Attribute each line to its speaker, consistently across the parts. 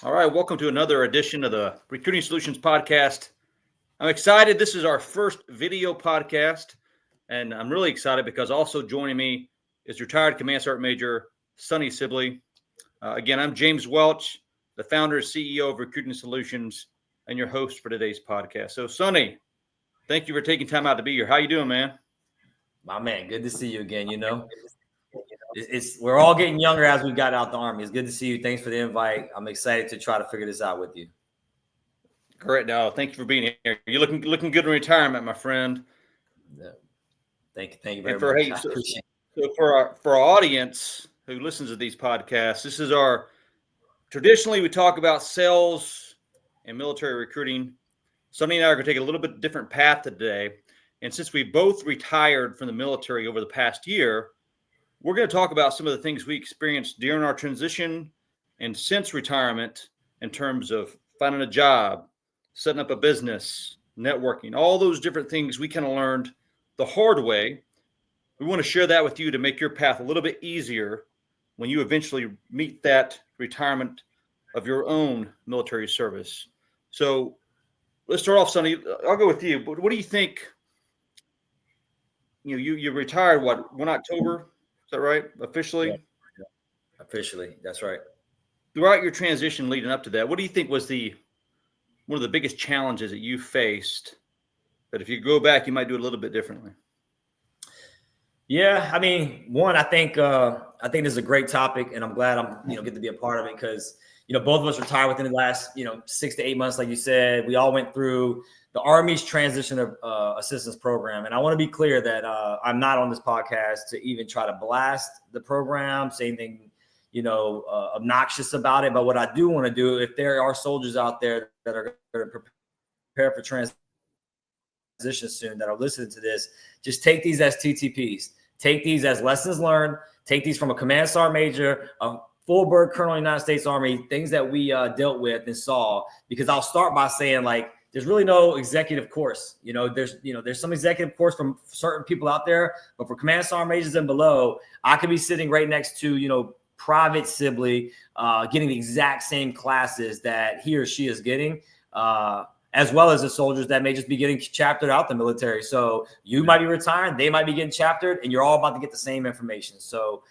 Speaker 1: All right, welcome to another edition of the Recruiting Solutions Podcast. I'm excited. This is our first video podcast, and I'm really excited because also joining me is retired Command Sergeant Major Sonny Sibley. Again, I'm James Welch, the founder and CEO of Recruiting Solutions, and your host for today's podcast. So, Sonny, thank you for taking time out to be here. How you doing, man?
Speaker 2: My man, good to see you again. We're all getting younger as we got out the Army. It's good to see you. Thanks for the invite. I'm excited to try to figure this out with you.
Speaker 1: Great. No, thank you for being here. You're looking good in retirement, my friend.
Speaker 2: Yeah. Thank you very much. I appreciate it.
Speaker 1: So for our audience who listens to these podcasts, this is traditionally we talk about sales and military recruiting. Sonny and I are going to take a little bit different path today. And since we both retired from the military over the past year, we're going to talk about some of the things we experienced during our transition and since retirement in terms of finding a job, setting up a business, networking, all those different things we kind of learned the hard way. We want to share that with you to make your path a little bit easier when you eventually meet that retirement of your own military service. So let's start off, Sonny. I'll go with you. But what do you think? You retired, 1 October? Is that right? Officially?
Speaker 2: Yeah. Officially. That's right.
Speaker 1: Throughout your transition leading up to that, what do you think was one of the biggest challenges that you faced that if you go back, you might do it a little bit differently?
Speaker 2: Yeah. I mean, one, I think this is a great topic, and I'm glad I'm, get to be a part of it because, both of us retired within the last, 6 to 8 months. Like you said, we all went through the Army's transition assistance program. And I want to be clear that I'm not on this podcast to even try to blast the program, say anything, obnoxious about it. But what I do want to do, if there are soldiers out there that are going to prepare for transition soon that are listening to this, just take these as TTPs. Take these as lessons learned. Take these from a command sergeant major, a full bird colonel of the United States Army, things that we dealt with and saw. Because I'll start by saying, there's really no executive course. There's some executive course from certain people out there, but for command sergeant majors and below, I could be sitting right next to, Private Sibley, getting the exact same classes that he or she is getting, as well as the soldiers that may just be getting chaptered out the military. So you might be retiring, they might be getting chaptered, and you're all about to get the same information. So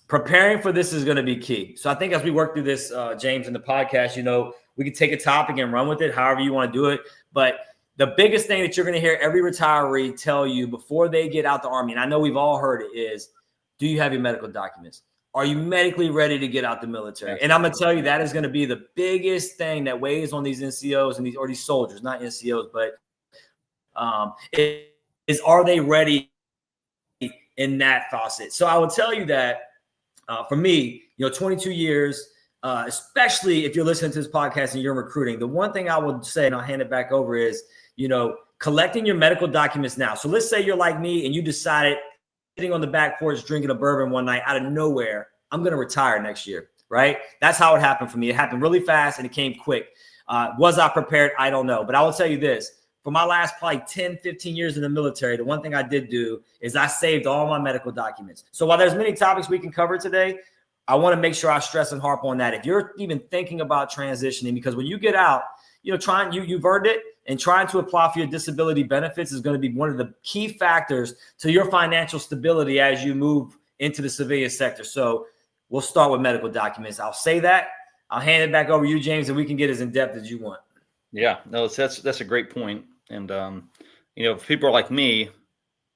Speaker 2: preparing for this is going to be key. So I think as we work through this, James, in the podcast, we can take a topic and run with it however you want to do it. But the biggest thing that you're going to hear every retiree tell you before they get out the Army, and I know we've all heard it, is, do you have your medical documents? Are you medically ready to get out the military? And I'm going to tell you that is going to be the biggest thing that weighs on these NCOs and these soldiers, not NCOs, but are they ready in that faucet? So I will tell you that for me, 22 years, especially if you're listening to this podcast and you're recruiting, the one thing I would say, and I'll hand it back over, is, collecting your medical documents now. So let's say you're like me and you decided, sitting on the back porch drinking a bourbon one night out of nowhere, I'm going to retire next year, right? That's how it happened for me. It happened really fast and it came quick. Was I prepared? I don't know. But I will tell you this. For my last probably 10, 15 years in the military, the one thing I did do is I saved all my medical documents. So while there's many topics we can cover today, I want to make sure I stress and harp on that. If you're even thinking about transitioning, because when you get out, you've earned it, and trying to apply for your disability benefits is going to be one of the key factors to your financial stability as you move into the civilian sector. So we'll start with medical documents. I'll say that. I'll hand it back over to you, James, and we can get as in-depth as you want.
Speaker 1: Yeah, no, that's a great point. And, if people are like me,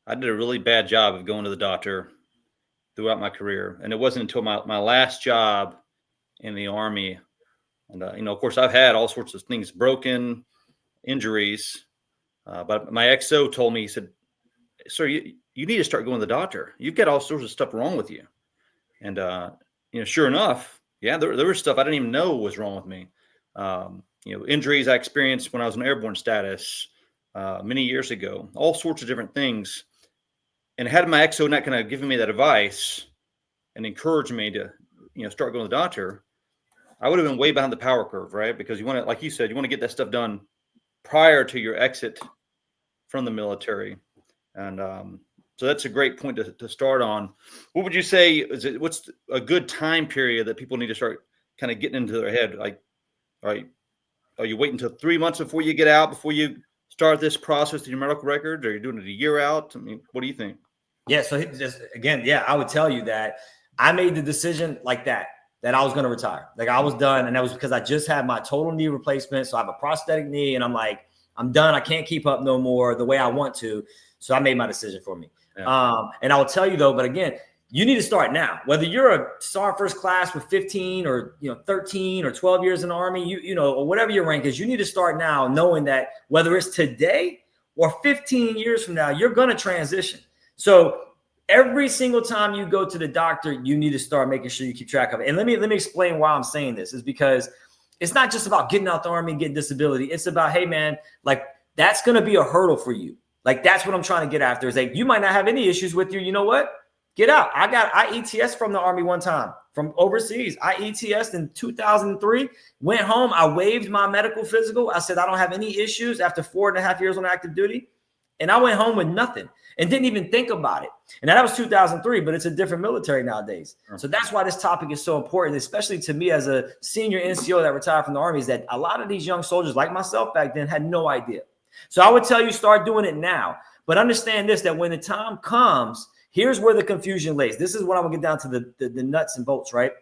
Speaker 1: I did a really bad job of going to the doctor throughout my career. And it wasn't until my last job in the Army. And, of course, I've had all sorts of things broken, injuries. But my XO told me, he said, sir, you need to start going to the doctor. You've got all sorts of stuff wrong with you. And, sure enough, yeah, there was stuff I didn't even know was wrong with me. Injuries I experienced when I was in airborne status many years ago, all sorts of different things. And had my XO not kind of given me that advice and encouraged me to, start going to the doctor, I would have been way behind the power curve, right? Because you want to, like you said, you want to get that stuff done prior to your exit from the military. And so that's a great point to start on. What would you say, what's a good time period that people need to start kind of getting into their head? Like, all right, are you waiting until 3 months before you get out, before you start this process in your medical records? Or are you doing it a year out? I mean, what do you think?
Speaker 2: Yeah. So just again, yeah, I would tell you that I made the decision like that I was going to retire. Like I was done. And that was because I just had my total knee replacement. So I have a prosthetic knee and I'm like, I'm done. I can't keep up no more the way I want to. So I made my decision for me. Yeah. And I will tell you though, but again, you need to start now. Whether you're a Sergeant First Class with 15 or 13 or 12 years in the Army, or whatever your rank is, you need to start now, knowing that whether it's today or 15 years from now, you're going to transition. So every single time you go to the doctor, you need to start making sure you keep track of it. And let me explain why I'm saying this is because it's not just about getting out the Army and getting disability. It's about, hey man, like that's going to be a hurdle for you. Like that's what I'm trying to get after is like, you might not have any issues with you. You know what? Get out. I ETS from the Army one time from overseas. I ETS'd in 2003, went home. I waived my medical physical. I said, I don't have any issues after 4.5 years on active duty. And I went home with nothing and didn't even think about it. And that was 2003, but it's a different military nowadays. So that's why this topic is so important, especially to me as a senior NCO that retired from the Army, is that a lot of these young soldiers like myself back then had no idea. So I would tell you, start doing it now, but understand this, that when the time comes, here's where the confusion lays. This is what I'm gonna get down to the nuts and bolts, right?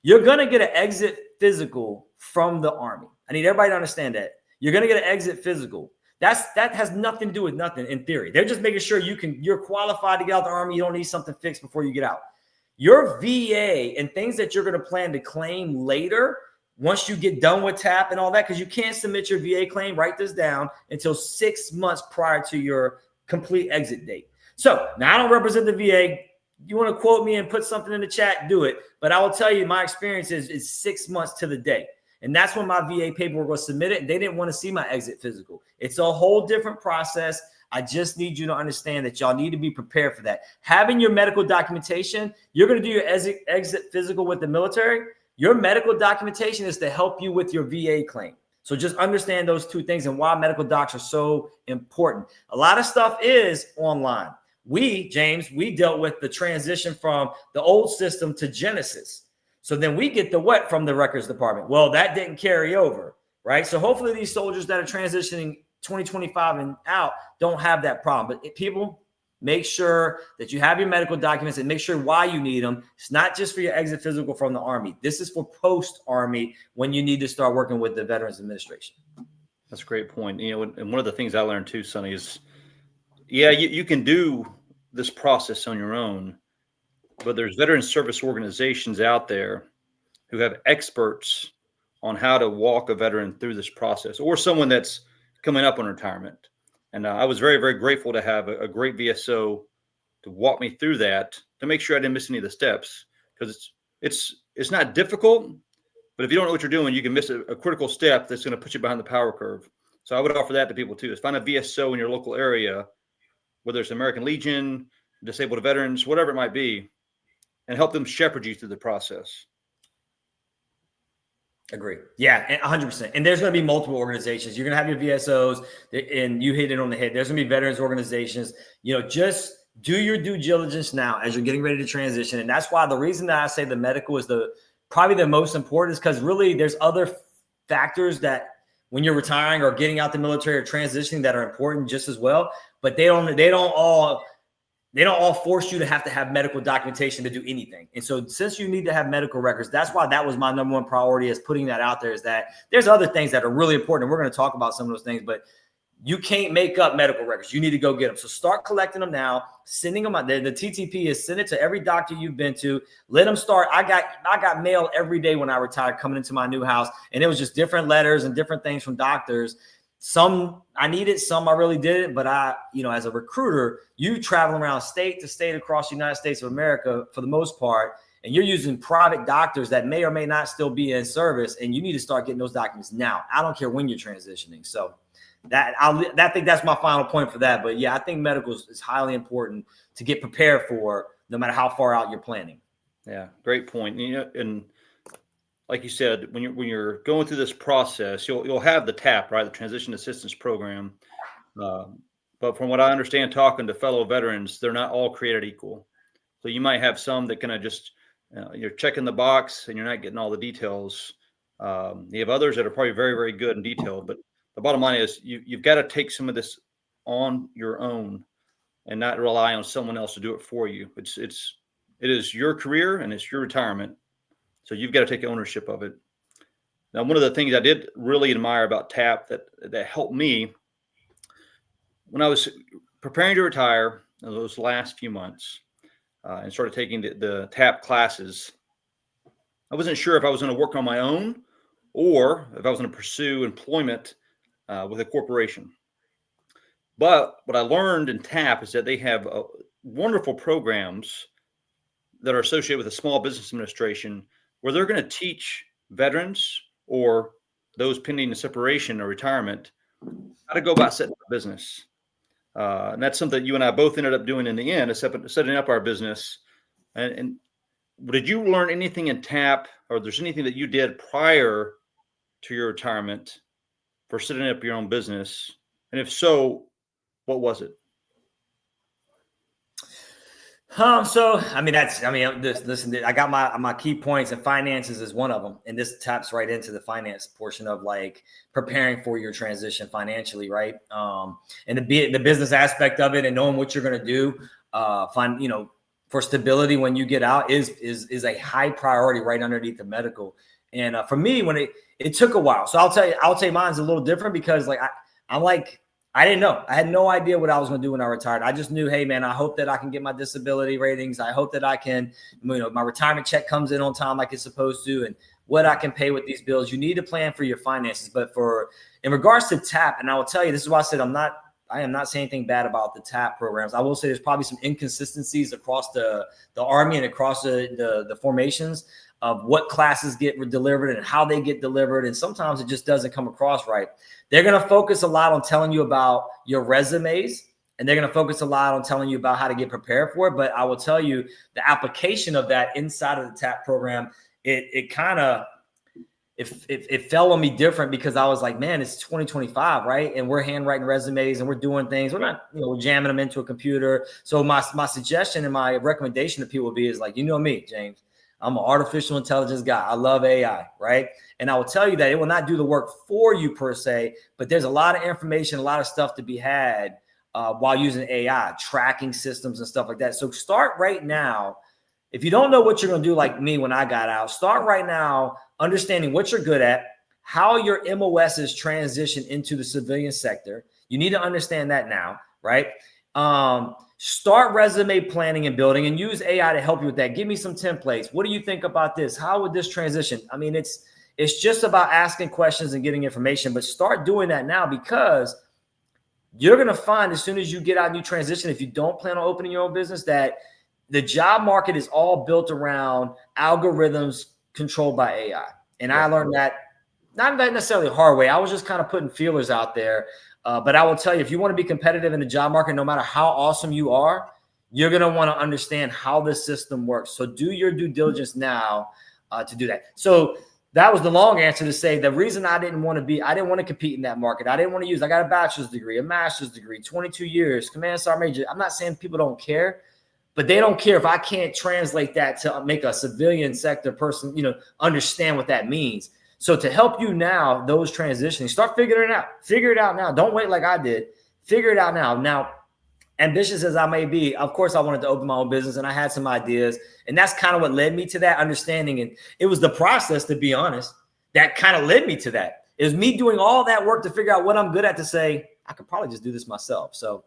Speaker 2: You're gonna get an exit physical from the Army. I need everybody to understand that. You're gonna get an exit physical. That has nothing to do with nothing in theory. They're just making sure you're qualified to get out the Army. You don't need something fixed before you get out. Your VA and things that you're gonna plan to claim later, once you get done with TAP and all that, because you can't submit your VA claim, write this down, until 6 months prior to your complete exit date. So now I don't represent the VA. You want to quote me and put something in the chat, do it. But I will tell you, my experience is 6 months to the day. And that's when my VA paperwork was submitted. And they didn't want to see my exit physical. It's a whole different process. I just need you to understand that y'all need to be prepared for that. Having your medical documentation, you're going to do your exit physical with the military. Your medical documentation is to help you with your VA claim. So just understand those two things and why medical docs are so important. A lot of stuff is online. James, we dealt with the transition from the old system to Genesis. So then we get the what from the records department? Well, that didn't carry over, right? So hopefully these soldiers that are transitioning 2025 and out don't have that problem. But people, make sure that you have your medical documents and make sure why you need them. It's not just for your exit physical from the Army. This is for post-Army when you need to start working with the Veterans Administration.
Speaker 1: That's a great point. And one of the things I learned too, Sonny, is, yeah, you can do this process on your own, but there's veteran service organizations out there who have experts on how to walk a veteran through this process, or someone that's coming up on retirement. And I was very, very grateful to have a great VSO to walk me through that, to make sure I didn't miss any of the steps, because it's not difficult, but if you don't know what you're doing, you can miss a critical step that's going to put you behind the power curve. So I would offer that to people too, is find a VSO in your local area, whether it's American Legion, disabled veterans, whatever it might be, and help them shepherd you through the process.
Speaker 2: Agree. Yeah, 100%. And there's going to be multiple organizations. You're going to have your VSOs, and you hit it on the head. There's going to be veterans organizations. Just do your due diligence now as you're getting ready to transition. And that's why the reason that I say the medical is probably the most important is because really there's other factors that when you're retiring or getting out the military or transitioning that are important just as well. But they don't all force you to have medical documentation to do anything. And so since you need to have medical records, that's why that was my number one priority, is putting that out there, is that there's other things that are really important. And we're going to talk about some of those things, but you can't make up medical records. You need to go get them. So start collecting them now, sending them out there. The TTP is send it to every doctor you've been to. Let them start. I got mail every day when I retired coming into my new house. And it was just different letters and different things from doctors. Some I needed, some I really didn't. But as a recruiter, you travel around state to state across the United States of America for the most part, and you're using private doctors that may or may not still be in service, and you need to start getting those documents now. I don't care when you're transitioning. So I think that's my final point for that. But yeah, I think medical is highly important to get prepared for, no matter how far out you're planning.
Speaker 1: Yeah, great point. And like you said, when you're going through this process, you'll have the TAP, right, the Transition Assistance Program. But from what I understand, talking to fellow veterans, they're not all created equal. So you might have some that kind of just You're checking the box and you're not getting all the details. You have others that are probably very, very good in detail, but the bottom line is you've got to take some of this on your own and not rely on someone else to do it for you. It is your career and it's your retirement. So you've got to take ownership of it. Now, one of the things I did really admire about TAP that helped me when I was preparing to retire in those last few months and started taking the TAP classes, I wasn't sure if I was going to work on my own or if I was going to pursue employment with a corporation. But what I learned in TAP is that they have wonderful programs that are associated with a small business administration where they're going to teach veterans or those pending a separation or retirement how to go about setting up a business. And that's something that you and I both ended up doing in the end, setting up our business. And did you learn anything in TAP, or there's anything that you did prior to your retirement for setting up your own business? And if so, what was it?
Speaker 2: So listen, I got my key points, and finances is one of them, and this taps right into the finance portion of like preparing for your transition financially, right? And the business aspect of it, and knowing what you're going to do, for stability when you get out is a high priority right underneath the medical. And for me, when it took a while, so I'll tell you mine's a little different because like I didn't know. I had no idea what I was going to do when I retired. I just knew, hey, man, I hope that I can get my disability ratings. I hope that I can, my retirement check comes in on time like it's supposed to, and what I can pay with these bills. You need to plan for your finances. But in regards to TAP, and I will tell you, this is why I said I am not saying anything bad about the TAP programs. I will say there's probably some inconsistencies across the Army and across the formations of what classes get delivered and how they get delivered. And sometimes it just doesn't come across right. They're going to focus a lot on telling you about your resumes, and they're going to focus a lot on telling you about how to get prepared for it. But I will tell you the application of that inside of the TAP program, it fell on me different because I was like, man, it's 2025, right? And we're handwriting resumes and we're doing things. We're not, jamming them into a computer. So my suggestion and my recommendation to people would be is like, me, James, I'm an artificial intelligence guy. I love AI, right? And I will tell you that it will not do the work for you per se, but there's a lot of information, a lot of stuff to be had while using AI, tracking systems and stuff like that. So start right now. If you don't know what you're going to do like me when I got out, start right now understanding what you're good at, how your MOSs transition into the civilian sector. You need to understand that now, right? Start resume planning and building and use AI to help you with that. Give me some templates. What do you think about this? How would this transition? I mean, it's just about asking questions and getting information, but start doing that now because you're going to find as soon as you get out and you transition, if you don't plan on opening your own business, that the job market is all built around algorithms controlled by AI. And I learned that not necessarily the hard way. I was just kind of putting feelers out there. But I will tell you, if you want to be competitive in the job market, no matter how awesome you are, you're going to want to understand how the system works. So do your due diligence now to do that. So that was the long answer to say the reason I didn't want to compete in that market. I got a bachelor's degree, a master's degree, 22 years, command sergeant major. I'm not saying people don't care, but they don't care if I can't translate that to make a civilian sector person, understand what that means. So to help you now, those transitioning, start figuring it out. Figure it out now. Don't wait like I did. Figure it out now. Now, ambitious as I may be, of course, I wanted to open my own business and I had some ideas. And that's kind of what led me to that understanding. And it was the process, to be honest, that kind of led me to that. It was me doing all that work to figure out what I'm good at to say, I could probably just do this myself. So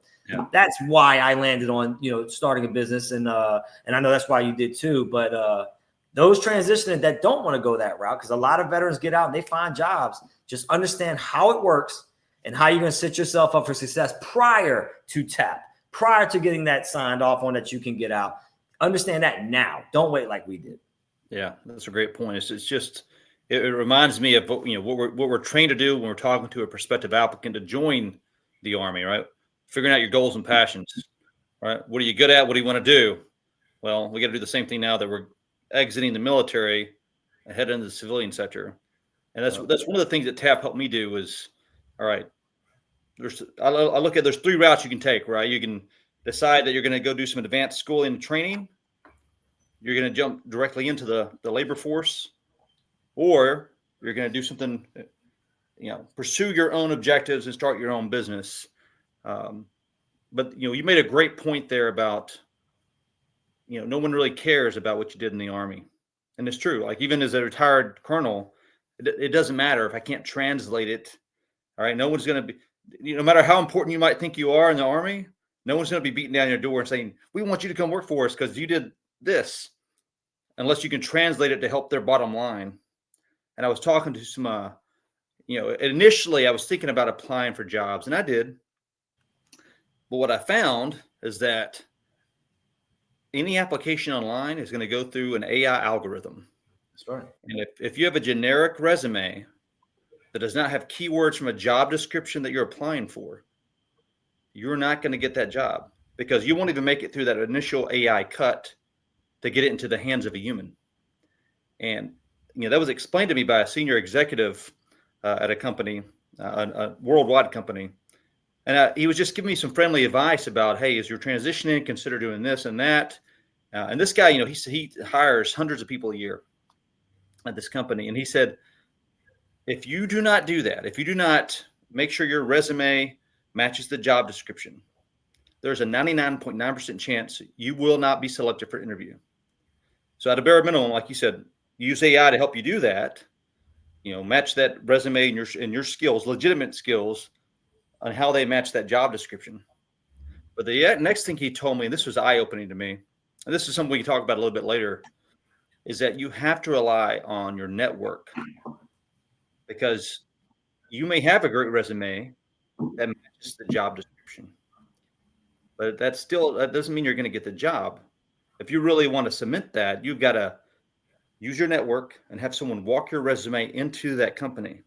Speaker 2: that's why I landed on, starting a business. And I know that's why you did too. But those transitioning that don't want to go that route, because a lot of veterans get out and they find jobs, just understand how it works and how you're going to set yourself up for success prior to TAP, prior to getting that signed off on that you can get out. Understand that now. Don't wait like we did.
Speaker 1: Yeah, that's a great point. It's just, it reminds me of what we're trained to do when we're talking to a prospective applicant to join the Army, right? Figuring out your goals and passions, right? What are you good at? What do you want to do? Well, we got to do the same thing now that we're exiting the military and head into the civilian sector. And that's one of the things that TAP helped me do was, all right, I look at, there's 3 routes you can take, right? You can decide that you're going to go do some advanced schooling and training, you're going to jump directly into the labor force, or you're going to do something, pursue your own objectives and start your own business. But you made a great point there about, no one really cares about what you did in the Army. And it's true. Like, even as a retired colonel, it doesn't matter if I can't translate it. All right. No one's going to be, no matter how important you might think you are in the Army, no one's going to be beating down your door and saying, we want you to come work for us because you did this, unless you can translate it to help their bottom line. And I was talking to some, initially I was thinking about applying for jobs, and I did. But what I found is that any application online is going to go through an AI algorithm.
Speaker 2: That's right.
Speaker 1: And if you have a generic resume that does not have keywords from a job description that you're applying for, you're not going to get that job, because you won't even make it through that initial AI cut to get it into the hands of a human. And, that was explained to me by a senior executive at a company, a worldwide company. And he was just giving me some friendly advice about, hey, as you're transitioning, consider doing this and that. And this guy, he hires hundreds of people a year at this company. And he said, if you do not do that, if you do not make sure your resume matches the job description, there's a 99.9% chance you will not be selected for interview. So at a bare minimum, like you said, use AI to help you do that. Match that resume and your skills, legitimate skills, on how they match that job description. But the next thing he told me, and this was eye-opening to me, and this is something we can talk about a little bit later, is that you have to rely on your network, because you may have a great resume that matches the job description, but that doesn't mean you're going to get the job. If you really want to cement that, you've got to use your network and have someone walk your resume into that company.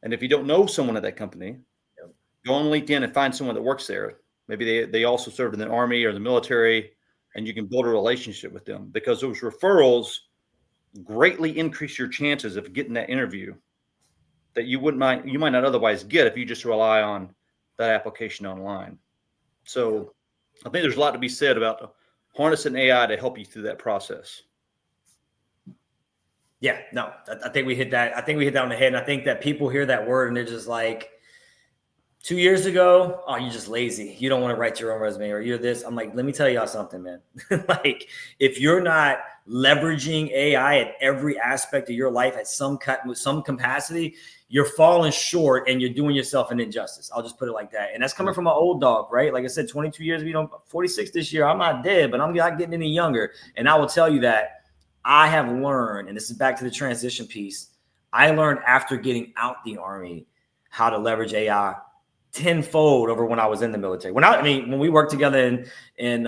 Speaker 1: And if you don't know someone at that company, go on LinkedIn and find someone that works there. Maybe they also served in the Army or the military, and you can build a relationship with them, because those referrals greatly increase your chances of getting that interview that you might not otherwise get if you just rely on that application online. So I think there's a lot to be said about harnessing AI to help you through that process.
Speaker 2: Yeah, no, I think we hit that. I think we hit that on the head. And I think that people hear that word and they're just like, 2 years ago, oh, you're just lazy. You don't want to write your own resume, or you're this. I'm like, let me tell y'all something, man. Like, if you're not leveraging AI at every aspect of your life at some capacity, you're falling short and you're doing yourself an injustice. I'll just put it like that. And that's coming from an old dog, right? Like I said, 22 years, 46 this year. I'm not dead, but I'm not getting any younger. And I will tell you that I have learned, and this is back to the transition piece, I learned after getting out the Army how to leverage AI tenfold over when I was in the military. When we worked together in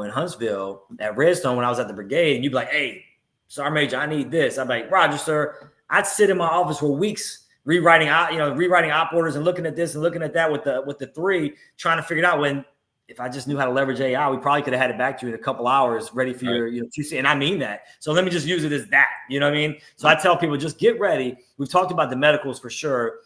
Speaker 2: Huntsville at Redstone, when I was at the brigade, and you'd be like, hey, Sergeant Major, I need this. I'm like, Roger, sir. I'd sit in my office for weeks rewriting op orders and looking at this and looking at that with the three, trying to figure it out. When if I just knew how to leverage AI, we probably could have had it back to you in a couple hours, ready for your QC. And I mean that. So let me just use it as that. You know what I mean? So I tell people, just get ready. We've talked about the medicals for sure.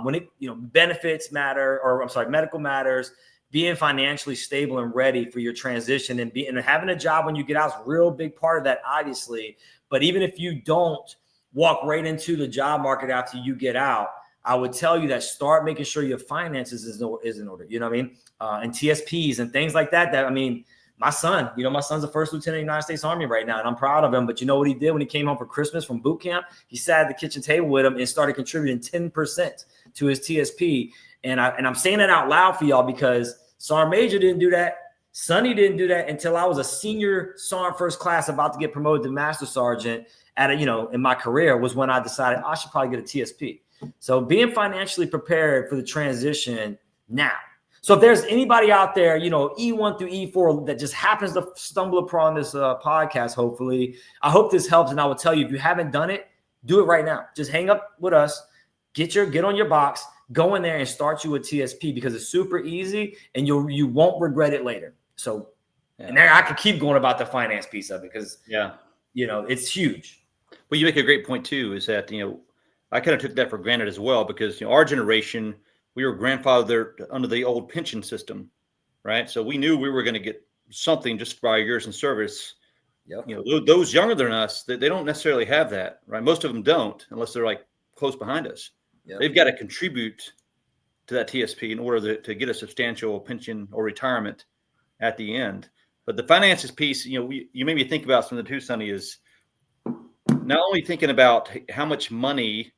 Speaker 2: When it, benefits matter, or I'm sorry, medical matters, being financially stable and ready for your transition, and having a job when you get out is a real big part of that, obviously. But even if you don't walk right into the job market after you get out, I would tell you that start making sure your finances is in order. You know what I mean? And TSPs and things like that. My son, my son's the first lieutenant in the United States Army right now, and I'm proud of him. But you know what he did when he came home for Christmas from boot camp? He sat at the kitchen table with him and started contributing 10% to his TSP. And I'm saying that out loud for y'all because Sergeant Major didn't do that. Sonny didn't do that until I was a senior Sergeant first class, about to get promoted to Master Sergeant in my career, was when I decided I should probably get a TSP. So being financially prepared for the transition now. So if there's anybody out there, E1 through E4 that just happens to stumble upon this podcast, hopefully, I hope this helps. And I will tell you, if you haven't done it, do it right now. Just hang up with us, get on your box, go in there and start you a TSP, because it's super easy and you won't regret it later. So, and there I could keep going about the finance piece of it, because it's huge.
Speaker 1: Well, you make a great point too, is that, I kind of took that for granted as well, because, our generation, we were grandfathered under the old pension system, right? So we knew we were going to get something just by years in service.
Speaker 2: Yep.
Speaker 1: You know, those younger than us, they don't necessarily have that, right? Most of them don't, unless they're like close behind us.
Speaker 2: Yep.
Speaker 1: They've got to contribute to that TSP in order to get a substantial pension or retirement at the end. But the finances piece, you know, you made me think about something too, Sonny, is not only thinking about how much money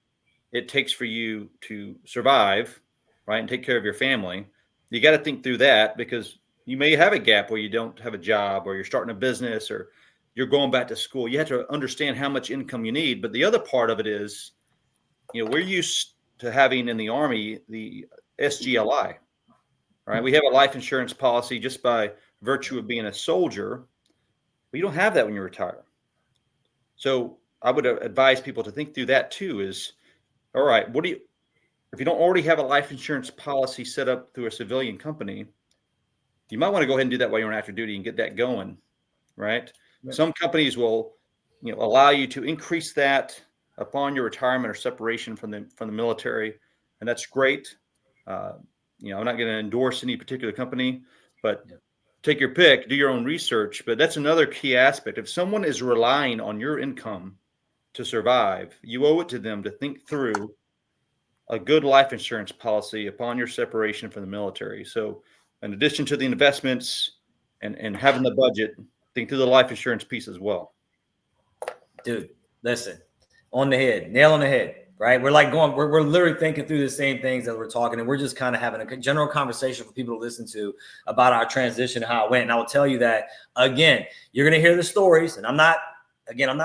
Speaker 1: it takes for you to survive, right, and take care of your family. You got to think through that, because you may have a gap where you don't have a job, or you're starting a business, or you're going back to school. You have to understand how much income you need. But the other part of it is, you know, we're used to having in the Army the SGLI, right? We have a life insurance policy just by virtue of being a soldier, but you don't have that when you retire. So I would advise people to think through that too. Is, all right, if you don't already have a life insurance policy set up through a civilian company, you might want to go ahead and do that while you're on active duty and get that going, right? Some companies will, you know, allow you to increase that upon your retirement or separation from the military, and that's great. You know, I'm not going to endorse any particular company, but take your pick, do your own research. But that's another key aspect. If someone is relying on your income to survive, you owe it to them to think through a good life insurance policy upon your separation from the military. So in addition to the investments and having the budget, think through the life insurance piece as well.
Speaker 2: Dude, listen, on the head, nail on the head, right? We're literally thinking through the same things that we're talking, and we're just kind of having a general conversation for people to listen to about our transition, how it went. And I will tell you that, again, you're going to hear the stories, and I'm not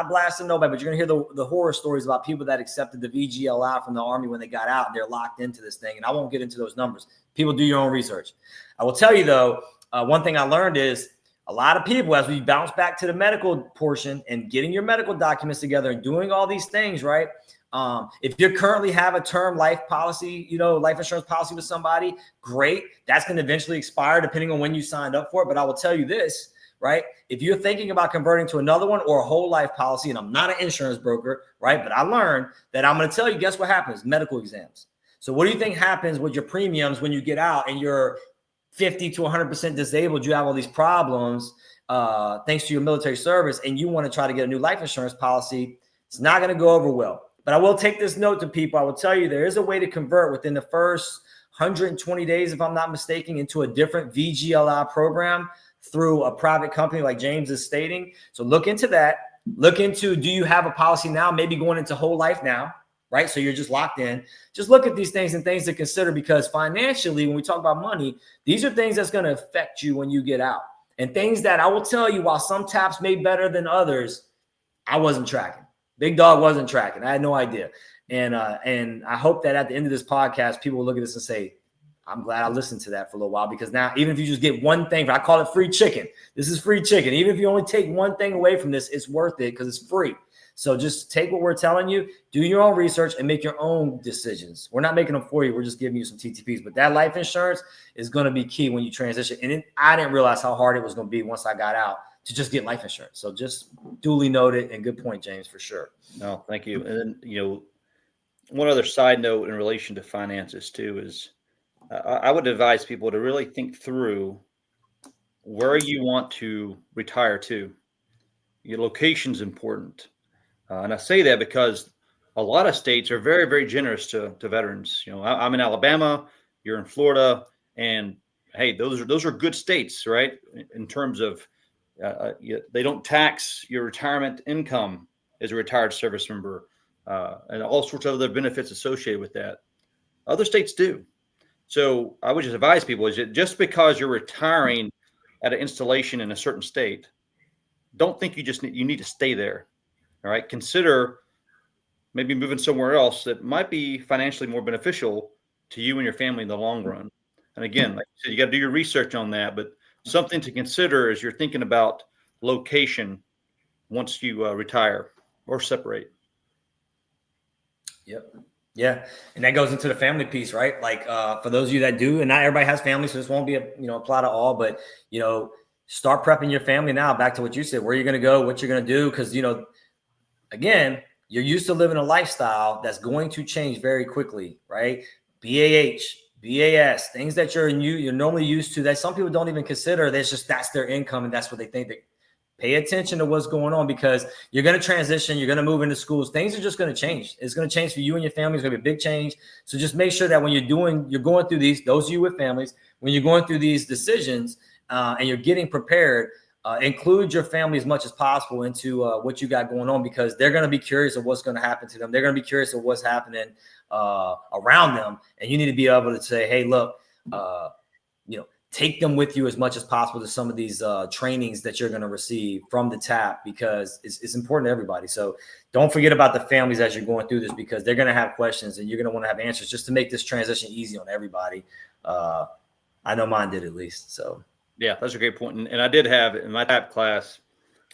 Speaker 2: blasting nobody, but you're going to hear the horror stories about people that accepted the VGLI from the Army when they got out, and they're locked into this thing. And I won't get into those numbers. People, do your own research. I will tell you, though, one thing I learned is a lot of people, as we bounce back to the medical portion and getting your medical documents together and doing all these things, right? If you currently have a term life policy, you know, life insurance policy with somebody, great. That's going to eventually expire depending on when you signed up for it. But I will tell you this, right? If you're thinking about converting to another one or a whole life policy, and I'm not an insurance broker, right? But I learned that I'm going to tell you, guess what happens? Medical exams. So what do you think happens with your premiums when you get out and you're 50 to 100% disabled? You have all these problems thanks to your military service, and you want to try to get a new life insurance policy. It's not going to go over well. But I will take this note to people. I will tell you there is a way to convert within the first 120 days, if I'm not mistaken, into a different VGLI program through a private company like James is stating. So look into that. Look into, do you have a policy now, maybe going into whole life now, right? So you're just locked in. Just look at these things and things to consider, because financially, when we talk about money, these are things that's going to affect you when you get out. And things that I will tell you, while some taps may better than others, I wasn't tracking. Big Dog wasn't tracking. I had no idea. And I hope that at the end of this podcast, people will look at this and say, I'm glad I listened to that for a little while, because now even if you just get one thing, I call it free chicken. This is free chicken. Even if you only take one thing away from this, it's worth it because it's free. So just take what we're telling you, do your own research, and make your own decisions. We're not making them for you. We're just giving you some TTPs. But that life insurance is going to be key when you transition. And I didn't realize how hard it was going to be once I got out to just get life insurance. So just duly noted, and good point, James, for sure.
Speaker 1: No, thank you. And then, you know, one other side note in relation to finances too is I would advise people to really think through where you want to retire to. Your location's important. And I say that because a lot of states are very, very generous to veterans. You know, I'm in Alabama, you're in Florida, and hey, those are good states, right? In terms of they don't tax your retirement income as a retired service member, and all sorts of other benefits associated with that. Other states do. So I would just advise people is that just because you're retiring at an installation in a certain state, don't think you need to stay there. All right. Consider maybe moving somewhere else that might be financially more beneficial to you and your family in the long run. And again, like I said, you got to do your research on that, but something to consider as you're thinking about location once you retire or separate.
Speaker 2: Yep. Yeah. And that goes into the family piece, right? Like for those of you that do, and not everybody has families, so this won't be apply to all, but start prepping your family now. Back to what you said, where you're going to go, what you're going to do. Cause again, you're used to living a lifestyle that's going to change very quickly, right? BAH, BAS, things that you're normally used to that some people don't even consider. That's their income and that's what they think. Pay attention to what's going on because you're going to transition. You're going to move into schools. Things are just going to change. It's going to change for you and your family. It's going to be a big change. So just make sure that when you're going through those of you with families, when you're going through these decisions and you're getting prepared, include your family as much as possible into what you got going on because they're going to be curious of what's going to happen to them. They're going to be curious of what's happening around them. And you need to be able to say, hey, look, take them with you as much as possible to some of these trainings that you're going to receive from the TAP because it's important to everybody. So don't forget about the families as you're going through this because they're going to have questions and you're going to want to have answers just to make this transition easy on everybody. I know mine did at least. So
Speaker 1: yeah, that's a great point. And I did have in my TAP class,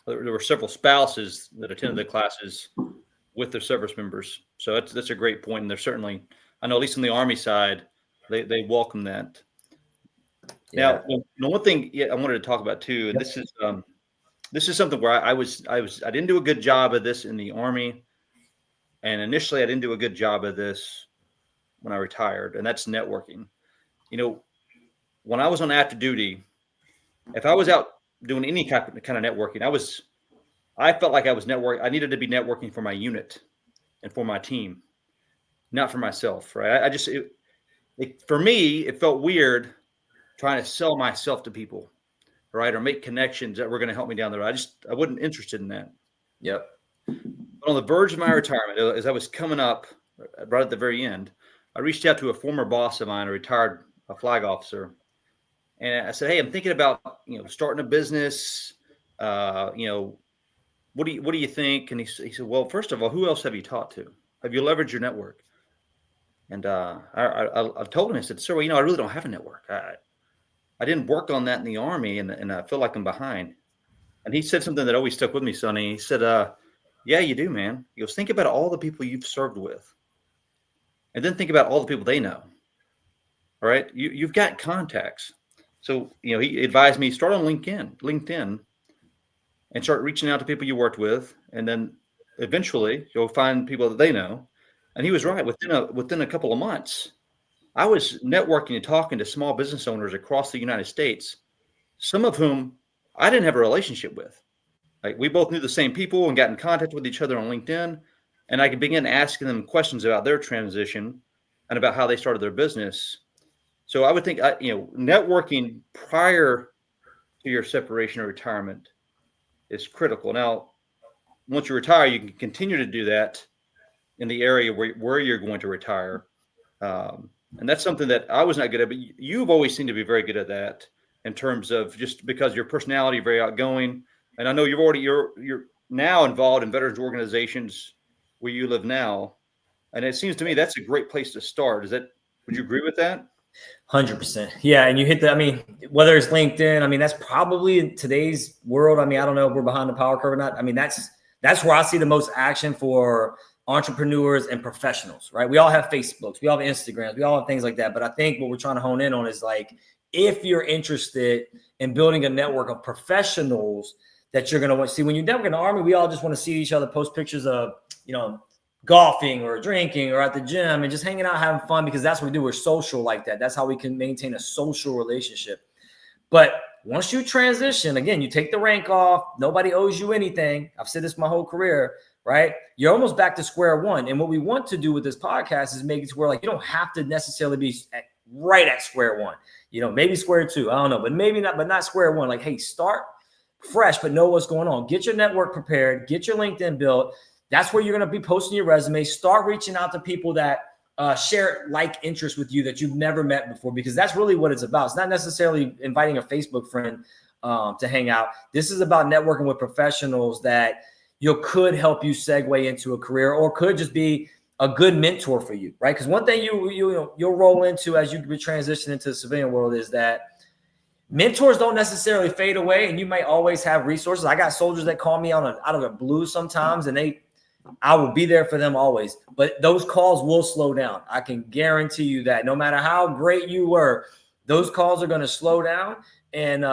Speaker 1: there were several spouses that attended the classes with their service members. So that's a great point. And they're certainly, I know at least on the Army side, they welcome that.
Speaker 2: Yeah.
Speaker 1: Now, one thing I wanted to talk about too, and this is something where I didn't do a good job of this in the Army, and initially I didn't do a good job of this when I retired, and that's networking. When I was on active duty, if I was out doing any kind of networking, I felt like I was networking. I needed to be networking for my unit and for my team, not for myself. Right? For me, it felt weird trying to sell myself to people, right? Or make connections that were going to help me down the road. I wasn't interested in that.
Speaker 2: Yep.
Speaker 1: But on the verge of my retirement, as I was coming up right at the very end, I reached out to a former boss of mine, a retired flag officer. And I said, hey, I'm thinking about, starting a business. What do you think? And he said, well, first of all, who else have you talked to? Have you leveraged your network? And I told him, I said, sir, I really don't have a network. I didn't work on that in the Army, and I feel like I'm behind. And he said something that always stuck with me, Sonny. He said, yeah, you do, man. He goes, think about all the people you've served with. And then think about all the people they know. All right? You've got contacts. So, he advised me, start on LinkedIn, and start reaching out to people you worked with. And then eventually you'll find people that they know. And he was right. Within a couple of months, I was networking and talking to small business owners across the United States, some of whom I didn't have a relationship with. Like we both knew the same people and got in contact with each other on LinkedIn. And I could begin asking them questions about their transition and about how they started their business. So I would think, networking prior to your separation or retirement is critical. Now, once you retire, you can continue to do that in the area where you're going to retire. And that's something that I was not good at, but you've always seemed to be very good at that in terms of just because your personality is very outgoing. And I know you're now involved in veterans organizations where you live now. And it seems to me that's a great place to start. Would you agree with that?
Speaker 2: 100%. Yeah. And you hit whether it's LinkedIn, that's probably in today's world. I don't know if we're behind the power curve or not. That's where I see the most action for entrepreneurs and professionals, right? We all have Facebooks, we all have Instagrams, we all have things like that. But I think what we're trying to hone in on is like, if you're interested in building a network of professionals that you're going to want to see when you network in the Army, we all just want to see each other post pictures of, golfing or drinking or at the gym and just hanging out, having fun, because that's what we do. We're social like that. That's how we can maintain a social relationship. But once you transition, again, you take the rank off, nobody owes you anything. I've said this my whole career, right? You're almost back to square one. And what we want to do with this podcast is make it to where like you don't have to necessarily be right at square one. Maybe square two. I don't know, but maybe not, but not square one. Like, hey, start fresh, but know what's going on. Get your network prepared. Get your LinkedIn built. That's where you're going to be posting your resume. Start reaching out to people that share like interests with you that you've never met before, because that's really what it's about. It's not necessarily inviting a Facebook friend to hang out. This is about networking with professionals that could help you segue into a career or could just be a good mentor for you, right? Because one thing you'll roll into as you transition into the civilian world is that mentors don't necessarily fade away, and you might always have resources. I got soldiers that call me out of the blue sometimes, and I will be there for them always. But those calls will slow down. I can guarantee you that. No matter how great you were, those calls are going to slow down, and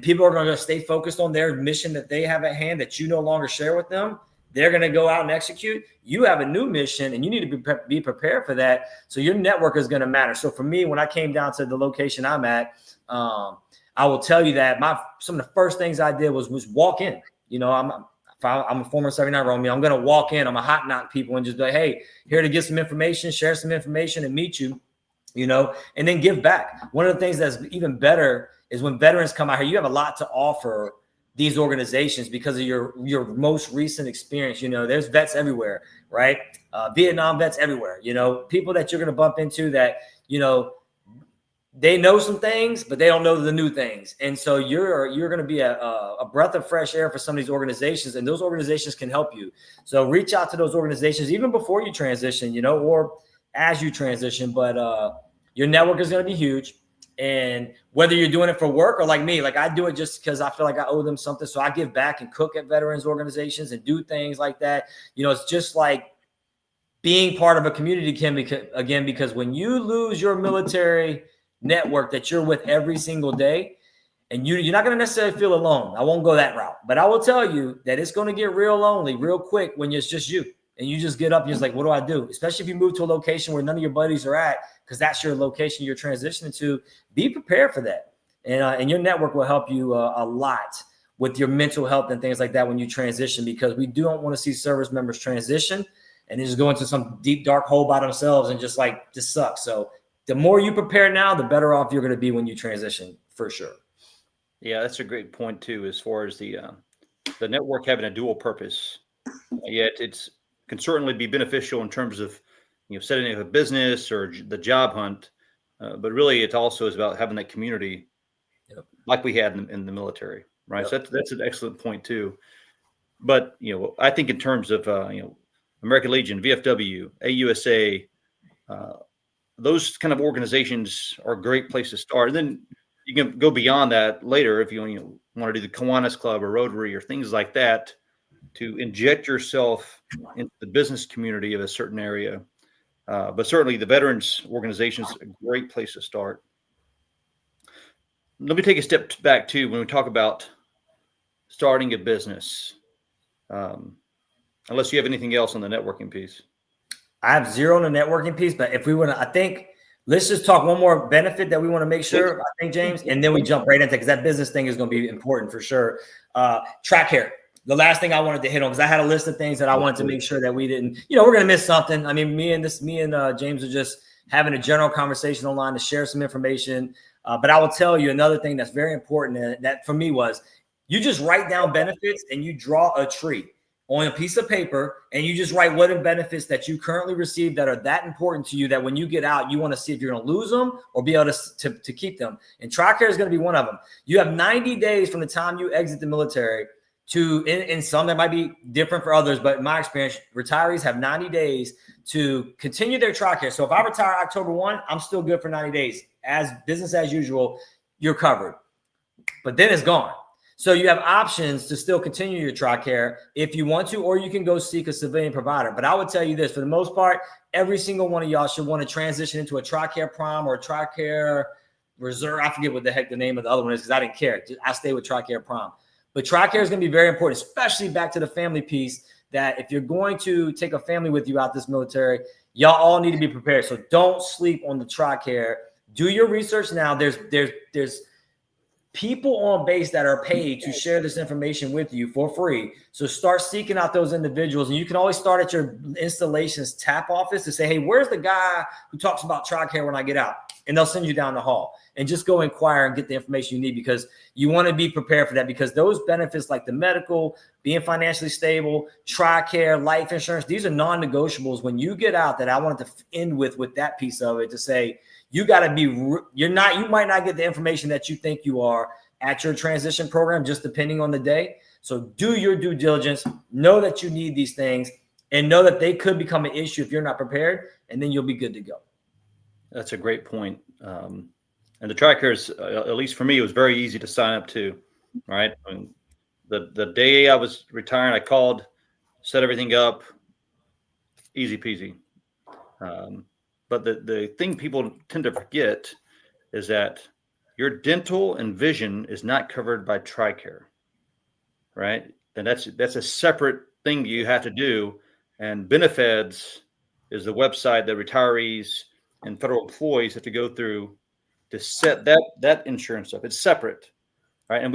Speaker 2: people are going to stay focused on their mission that they have at hand that you no longer share with them. They're going to go out and execute. You have a new mission, and you need to be prepared for that. So your network is going to matter. So for me, when I came down to the location I'm at, I will tell you that some of the first things I did was walk in. I'm a former 79 Romeo. I'm going to walk in. I'm a hot knock people and just be like, hey, here to get some information, share some information, and meet you. And then give back. One of the things that's even better is when veterans come out here, you have a lot to offer these organizations because of your most recent experience. There's vets everywhere, right? Vietnam vets everywhere, people that you're going to bump into that, they know some things, but they don't know the new things. And so you're going to be a breath of fresh air for some of these organizations, and those organizations can help you. So reach out to those organizations even before you transition, or as you transition, but your network is going to be huge. And whether you're doing it for work or like me, like I do it just because I feel like I owe them something. So I give back and cook at veterans organizations and do things like that. It's just like being part of a community because when you lose your military network that you're with every single day, and you're not going to necessarily feel alone. I won't go that route, but I will tell you that it's going to get real lonely real quick when it's just you. And you just get up and you're just like, what do I do? Especially if you move to a location where none of your buddies are at, because that's your location you're transitioning to. Be prepared for that. And your network will help you a lot with your mental health and things like that when you transition, because we don't want to see service members transition and just go into some deep, dark hole by themselves and just like, this sucks. So the more you prepare now, the better off you're going to be when you transition, for sure.
Speaker 1: Yeah, that's a great point too, as far as the network having a dual purpose. Yet it's can certainly be beneficial in terms of setting up a business or the job hunt, but really it also is about having that community, like we had in the military, right? So that's an excellent point too. But I think in terms of American Legion, VFW, AUSA, those kind of organizations are a great place to start. And then you can go beyond that later if you want to do the Kiwanis Club or Rotary or things like that, to inject yourself into the business community of a certain area. But certainly the veterans organization is a great place to start. Let me take a step back too when we talk about starting a business. Unless you have anything else on the networking piece.
Speaker 2: I have zero on the networking piece, but if we want to, I think let's just talk one more benefit that we want to make sure, I think, James, and then we jump right into, because that business thing is going to be important for sure. Track hair. The last thing I wanted to hit on, because I had a list of things that I wanted to make sure that we didn't, we're going to miss something. I mean, me and James are just having a general conversation online to share some information. But I will tell you another thing that's very important that for me was, you just write down benefits and you draw a tree on a piece of paper, and you just write what are benefits that you currently receive that are that important to you that when you get out, you want to see if you're going to lose them or be able to keep them. And TRICARE is going to be one of them. You have 90 days from the time you exit the military to, in some that might be different for others, but in my experience, retirees have 90 days to continue their TRICARE. So if I retire October 1, I'm still good for 90 days. As business as usual, you're covered. But then it's gone. So you have options to still continue your TRICARE if you want to, or you can go seek a civilian provider. But I would tell you this, for the most part, every single one of y'all should want to transition into a TRICARE Prime or a TRICARE Reserve. I forget what the heck the name of the other one is because I didn't care. I stay with TRICARE Prime. But TRICARE is going to be very important, especially back to the family piece, that if you're going to take a family with you out this military, y'all all need to be prepared. So don't sleep on the TRICARE. Do your research now. There's people on base that are paid to share this information with you for free. So start seeking out those individuals. And you can always start at your installations tap office to say, hey, where's the guy who talks about TRICARE when I get out? And they'll send you down the hall, and just go inquire and get the information you need, because you want to be prepared for that, because those benefits like the medical, being financially stable, TRICARE, life insurance, these are non-negotiables when you get out. That I wanted to end with that piece of it, to say, you got to be, you might not get the information that you think you are at your transition program, just depending on the day. So do your due diligence, know that you need these things, and know that they could become an issue if you're not prepared, and then you'll be good to go.
Speaker 1: That's a great point. And the TRICARE, at least for me, it was very easy to sign up to, right? I mean, the day I was retiring, I called, set everything up, easy peasy. But the thing people tend to forget is that your dental and vision is not covered by TRICARE, right? And that's a separate thing you have to do. And Benefeds is the website that retirees and federal employees have to go through to set that insurance up. It's separate, right? And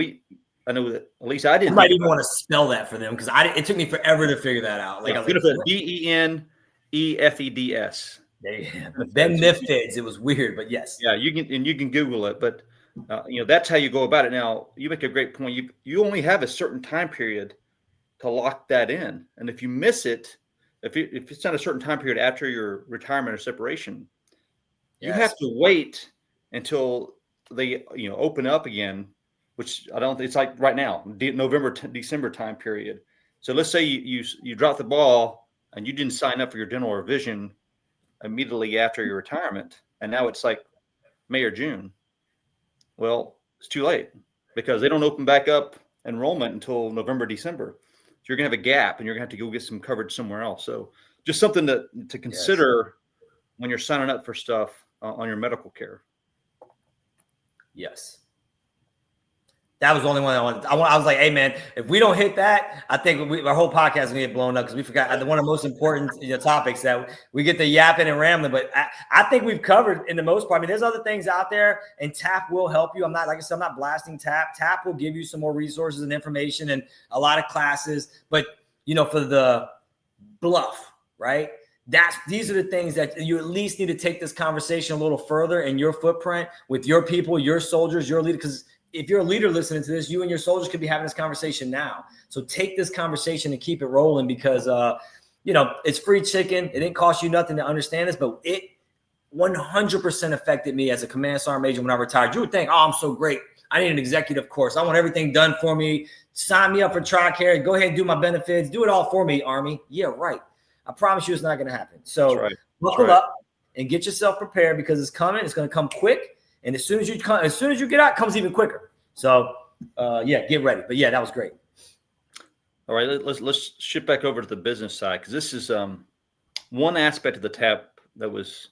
Speaker 1: I know that at least I
Speaker 2: I
Speaker 1: didn't
Speaker 2: might
Speaker 1: think
Speaker 2: even
Speaker 1: about
Speaker 2: want to spell that for them because it took me forever to figure that out. Like I was
Speaker 1: Benefed,
Speaker 2: like,
Speaker 1: Benefeds.
Speaker 2: Benefits. It was weird, but yes.
Speaker 1: Yeah, you can Google it, but that's how you go about it. Now, you make a great point. You only have a certain time period to lock that in, and if you miss it, if it's not a certain time period after your retirement or separation, you have to wait until they open up again, which I don't. It's like right now, November, December time period. So let's say you drop the ball and you didn't sign up for your dental or vision immediately after your retirement, and now it's like May or June. Well, it's too late because they don't open back up enrollment until November, December. So you're gonna have a gap, and you're gonna have to go get some coverage somewhere else. So just something to consider when you're signing up for stuff on your medical care.
Speaker 2: Yes. That was the only one I wanted. I was like, hey, man, if we don't hit that, I think our whole podcast is going to get blown up because we forgot one of the most important topics that we get to yapping and rambling. But I think we've covered in the most part. I mean, there's other things out there, and TAP will help you. I'm not, like I said, I'm not blasting TAP. TAP will give you some more resources and information and a lot of classes. But, for the bluff, right? These are the things that you at least need to take this conversation a little further in your footprint with your people, your soldiers, your leader, because if you're a leader listening to this, you and your soldiers could be having this conversation now. So take this conversation and keep it rolling because, it's free chicken. It didn't cost you nothing to understand this, but it 100% affected me as a command sergeant major when I retired. You would think, oh, I'm so great. I need an executive course. I want everything done for me. Sign me up for TRICARE. Go ahead and do my benefits. Do it all for me, Army. Yeah, right. I promise you it's not going to happen. So buckle up and get yourself prepared because it's coming. It's going to come quick. And as soon as you get out, it comes even quicker. So, get ready. But yeah, that was great.
Speaker 1: All right, let's shift back over to the business side because this is one aspect of the TAP that was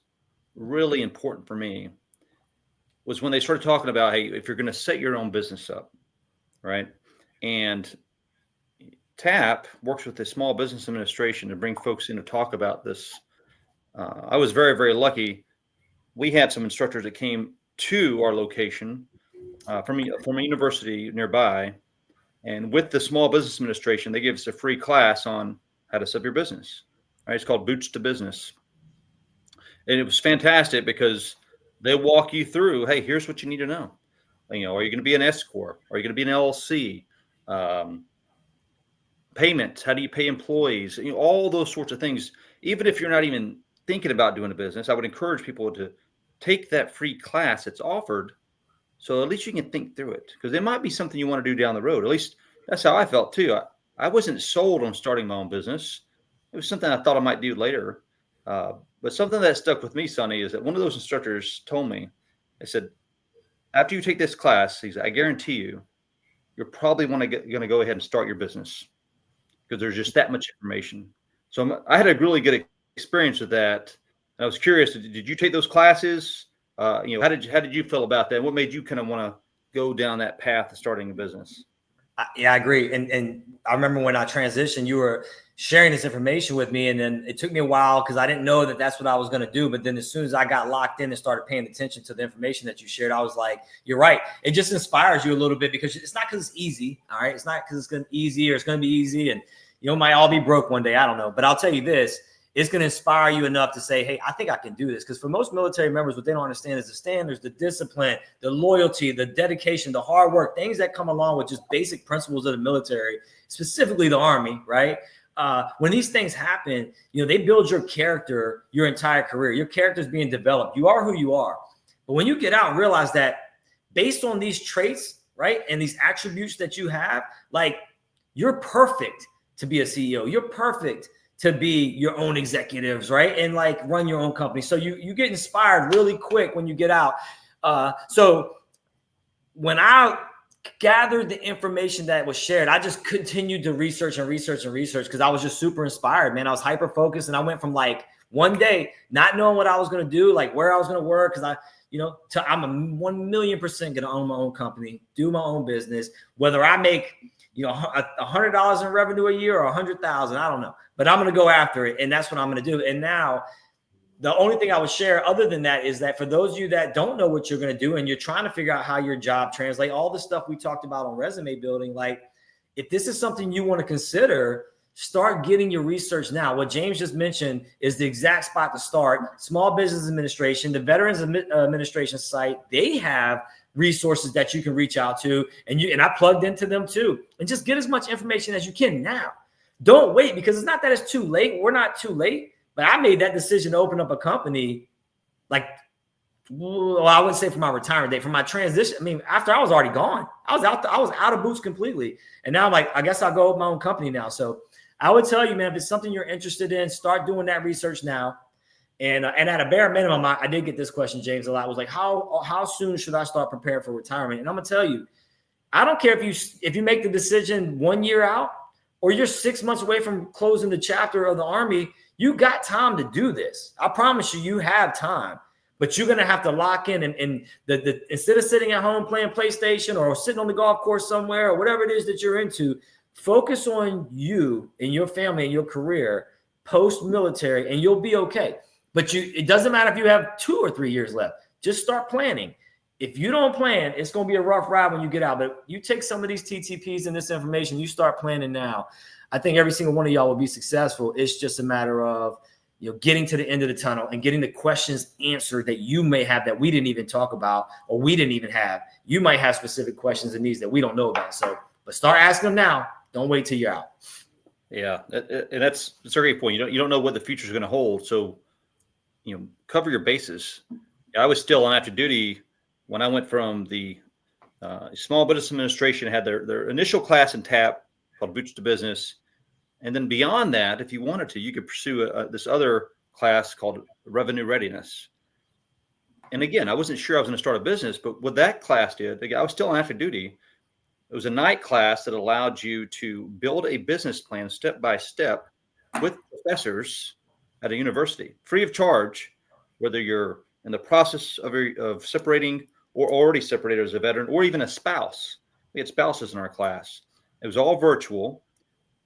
Speaker 1: really important for me was when they started talking about, hey, if you're going to set your own business up, right? And TAP works with the Small Business Administration to bring folks in to talk about this. I was very, very lucky. We had some instructors that came to our location from a university nearby, and with the Small Business Administration, they gave us a free class on how to set up your business. Right? It's called Boots to Business, and it was fantastic because they walk you through. Hey, here's what you need to know. Are you going to be an S corp? Are you going to be an LLC? Payments. How do you pay employees? All those sorts of things. Even if you're not even thinking about doing a business, I would encourage people to take that free class that's offered so at least you can think through it because it might be something you want to do down the road. At least that's how I felt too. I wasn't sold on starting my own business. It was something I thought I might do later. But something that stuck with me, Sonny, is that one of those instructors told me, they said, after you take this class, he said, I guarantee you're probably going to go ahead and start your business because there's just that much information. So I had a really good experience with that. I was curious, did you take those classes? How did you feel about that? What made you kind of want to go down that path of starting a business?
Speaker 2: I agree. And I remember when I transitioned, you were sharing this information with me. And then it took me a while because I didn't know that that's what I was going to do. But then as soon as I got locked in and started paying attention to the information that you shared, I was like, you're right. It just inspires you a little bit because it's not because it's easy. All right. It's not because it's going to be easy or it's going to be easy. And, might all be broke one day. I don't know. But I'll tell you this. It's going to inspire you enough to say, hey, I think I can do this. Because for most military members, what they don't understand is the standards, the discipline, the loyalty, the dedication, the hard work, things that come along with just basic principles of the military, specifically the Army, right? When these things happen, they build your character your entire career. Your character is being developed. You are who you are. But when you get out and realize that based on these traits, right, and these attributes that you have, like you're perfect to be a CEO. You're perfect to be your own executives, right? And like run your own company. So you get inspired really quick when you get out. So when I gathered the information that was shared, I just continued to research because I was just super inspired, man. I was hyper focused and I went from like one day not knowing what I was going to do, like where I was going to work. Cause I'm a 1,000,000% going to own my own company, do my own business, whether I make $100 in revenue a year or 100,000. I don't know, but I'm going to go after it. And that's what I'm going to do. And now the only thing I would share other than that is that for those of you that don't know what you're going to do and you're trying to figure out how your job translate, all the stuff we talked about on resume building, like if this is something you want to consider, start getting your research now. What James just mentioned is the exact spot to start. Small Business Administration, the Veterans Administration site, they have resources that you can reach out to, and I plugged into them too. And just get as much information as you can now. Don't wait, because it's not that it's too late. We're not too late, but I made that decision to open up a company like, well, I wouldn't say for my retirement date, for my transition. I mean, after I was already gone, I was out of boots completely. And now I'm like, I guess I'll go with my own company now. So I would tell you, man, if it's something you're interested in, start doing that research now. And at a bare minimum, I did get this question, James, a lot. Was like, how soon should I start preparing for retirement? And I'm gonna tell you, I don't care if you make the decision 1 year out or you're 6 months away from closing the chapter of the Army. You got time to do this. I promise you, you have time. But you're gonna have to lock in and instead of sitting at home playing PlayStation or sitting on the golf course somewhere or whatever it is that you're into, focus on you and your family and your career post-military, and you'll be okay. But it doesn't matter if you have 2 or 3 years left. Just start planning. If you don't plan, it's going to be a rough ride when you get out. But you take some of these TTPs and this information, you start planning now. I think every single one of y'all will be successful. It's just a matter of getting to the end of the tunnel and getting the questions answered that you may have that we didn't even talk about or we didn't even have. You might have specific questions and needs that we don't know about. So, but start asking them now. Don't wait till you're out.
Speaker 1: Yeah, and that's a great point. You don't know what the future is going to hold. So, cover your bases. I was still on active duty when I went from the Small Business Administration, had their initial class in TAP called Boots to Business. And then beyond that, if you wanted to, you could pursue this other class called Revenue Readiness. And again, I wasn't sure I was going to start a business, but what that class did, I was still on active duty. It was a night class that allowed you to build a business plan step by step with professors at a university, free of charge, whether you're in the process of separating or already separated as a veteran or even a spouse. We had spouses in our class. It was all virtual.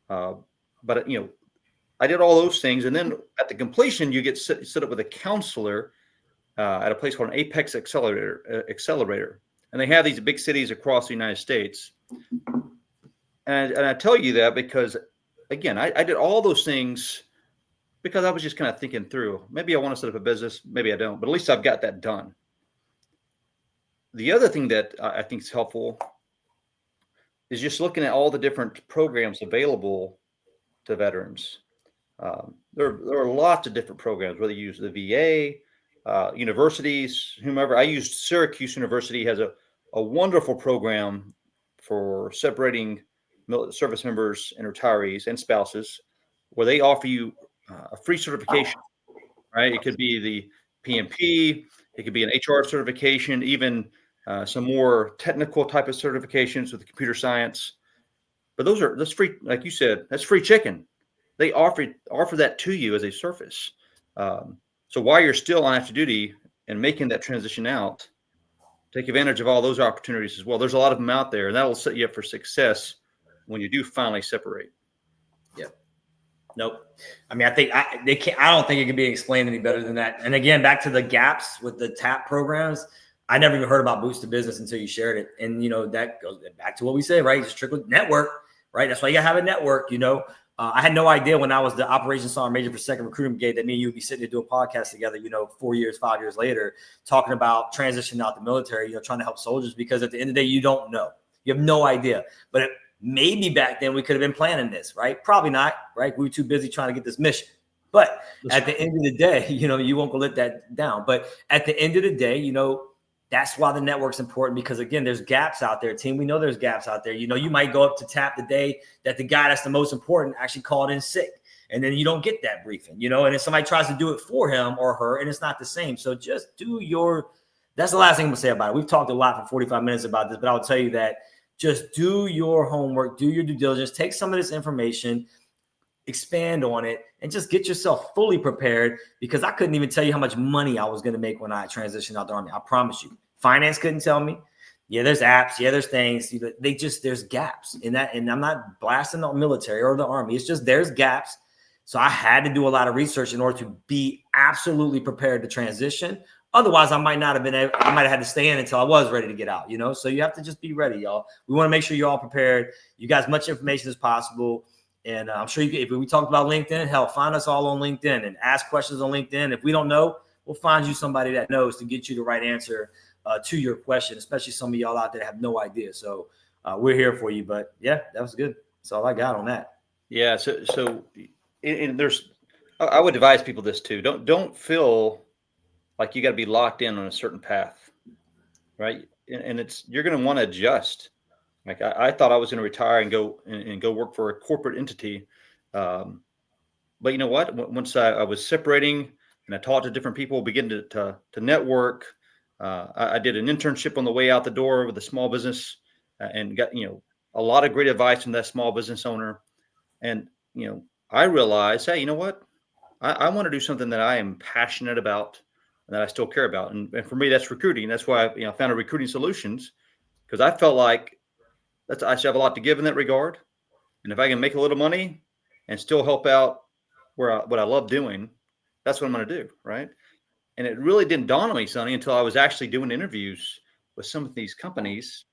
Speaker 1: But I did all those things. And then at the completion, you get set up with a counselor at a place called an Apex Accelerator. And they have these big cities across the United States. And I tell you that because, again, I did all those things because I was just kind of thinking through, maybe I want to set up a business, maybe I don't, but at least I've got that done. The other thing that I think is helpful is just looking at all the different programs available to veterans. There are lots of different programs, whether you use the VA, universities, whomever. I used Syracuse University has a wonderful program for separating service members and retirees and spouses, where they offer you a free certification, right? It could be the PMP, it could be an HR certification, even some more technical type of certifications with computer science. But that's free, like you said, that's free chicken. They offer that to you as a service. So while you're still on active duty and making that transition out, take advantage of all those opportunities as well. There's a lot of them out there, and that will set you up for success when you do finally separate.
Speaker 2: Yep. Nope. I mean, I don't think it can be explained any better than that. And again, back to the gaps with the TAP programs. I never even heard about Boost to Business until you shared it. And, that goes back to what we said, right? Just trickle network, right? That's why you gotta have a network, I had no idea when I was the operations sergeant major for 2nd Recruiting Brigade that me and you would be sitting to do a podcast together, 4 years, 5 years later, talking about transitioning out the military, trying to help soldiers, because at the end of the day, you don't know. You have no idea. But maybe back then we could have been planning this, right? Probably not, right? We were too busy trying to get this mission. But at the end of the day, you won't go let that down. But at the end of the day, that's why the network's important, because again, there's gaps out there, team. We know there's gaps out there. You might go up to TAP the day that the guy that's the most important actually called in sick. And then you don't get that briefing, and then somebody tries to do it for him or her, and it's not the same. So just that's the last thing I'm gonna say about it. We've talked a lot for 45 minutes about this, but I'll tell you that just do your homework, do your due diligence, take some of this information, expand on it, and just get yourself fully prepared, because I couldn't even tell you how much money I was going to make when I transitioned out the Army. I promise you. Finance couldn't tell me. Yeah, there's apps. Yeah, there's things. There's gaps in that. And I'm not blasting the military or the Army. It's just there's gaps. So I had to do a lot of research in order to be absolutely prepared to transition. Otherwise, I might not have been able, I might have had to stay in until I was ready to get out, So you have to just be ready, y'all. We want to make sure you're all prepared. You guys, much information as possible. And I'm sure if we talked about LinkedIn, hell, find us all on LinkedIn and ask questions on LinkedIn. If we don't know, we'll find you somebody that knows to get you the right answer to your question, especially some of y'all out there that have no idea. So we're here for you. But yeah, that was good. That's all I got on that.
Speaker 1: Yeah. So I would advise people this too. Don't feel like you got to be locked in on a certain path, right? And you're going to want to adjust. Like I thought I was going to retire and go work for a corporate entity. But you know what? Once I was separating and I talked to different people, begin to network. I did an internship on the way out the door with a small business and got, a lot of great advice from that small business owner. And, I realized, hey, you know what? I want to do something that I am passionate about and that I still care about. And for me, that's recruiting. That's why I founded Recruiting Solutions, because I felt like I should have a lot to give in that regard. And if I can make a little money and still help out what I love doing, that's what I'm going to do. Right. And it really didn't dawn on me, Sonny, until I was actually doing interviews with some of these companies.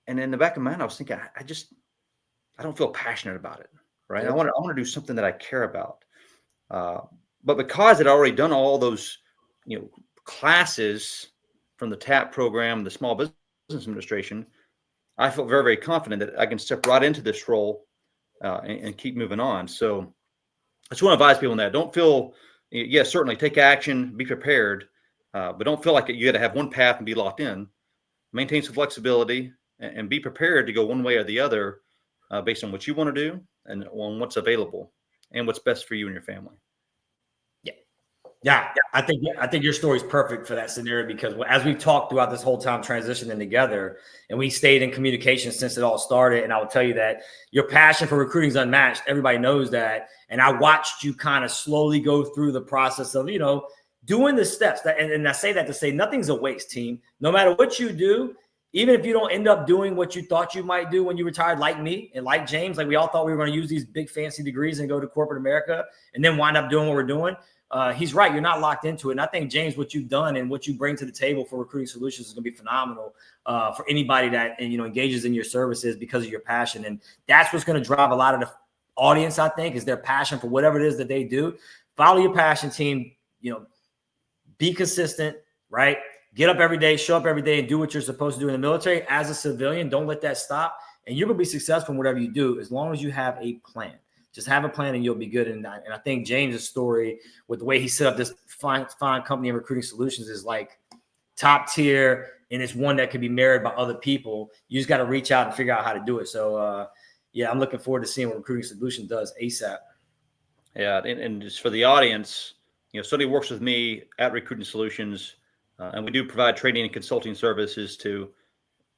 Speaker 1: And in the back of my mind, I was thinking, I don't feel passionate about it. Right.
Speaker 2: Yep.
Speaker 1: I want to do something that I care about. But because I'd already done all those, classes from the TAP program, the Small Business Administration, I felt very, very confident that I can step right into this role and keep moving on. So I just want to advise people on that. Don't feel, yes, certainly take action, be prepared, but don't feel like you got to have one path and be locked in. Maintain some flexibility and be prepared to go one way or the other based on what you want to do and on what's available and what's best for you and your family.
Speaker 2: Yeah, I think your story is perfect for that scenario, because as we've talked throughout this whole time transitioning together, and we stayed in communication since it all started. And I will tell you that your passion for recruiting is unmatched. Everybody knows that. And I watched you kind of slowly go through the process of, doing the steps and I say that to say nothing's a waste, team. No matter what you do, even if you don't end up doing what you thought you might do when you retired, like me and like James, like we all thought we were going to use these big fancy degrees and go to corporate America and then wind up doing what we're doing. He's right. You're not locked into it. And I think, James, what you've done and what you bring to the table for Recruiting Solutions is going to be phenomenal for anybody that, engages in your services because of your passion. And that's what's going to drive a lot of the audience, I think, is their passion for whatever it is that they do. Follow your passion, team. Be consistent, right? Get up every day, show up every day, and do what you're supposed to do in the military. As a civilian, don't let that stop. And you're going to be successful in whatever you do as long as you have a plan. Just have a plan and you'll be good. And I think James's story with the way he set up this fine company in Recruiting Solutions is like top tier. And it's one that can be married by other people. You just got to reach out and figure out how to do it. So, I'm looking forward to seeing what Recruiting Solutions does ASAP.
Speaker 1: Yeah. And just for the audience, Sonny works with me at Recruiting Solutions, and we do provide training and consulting services to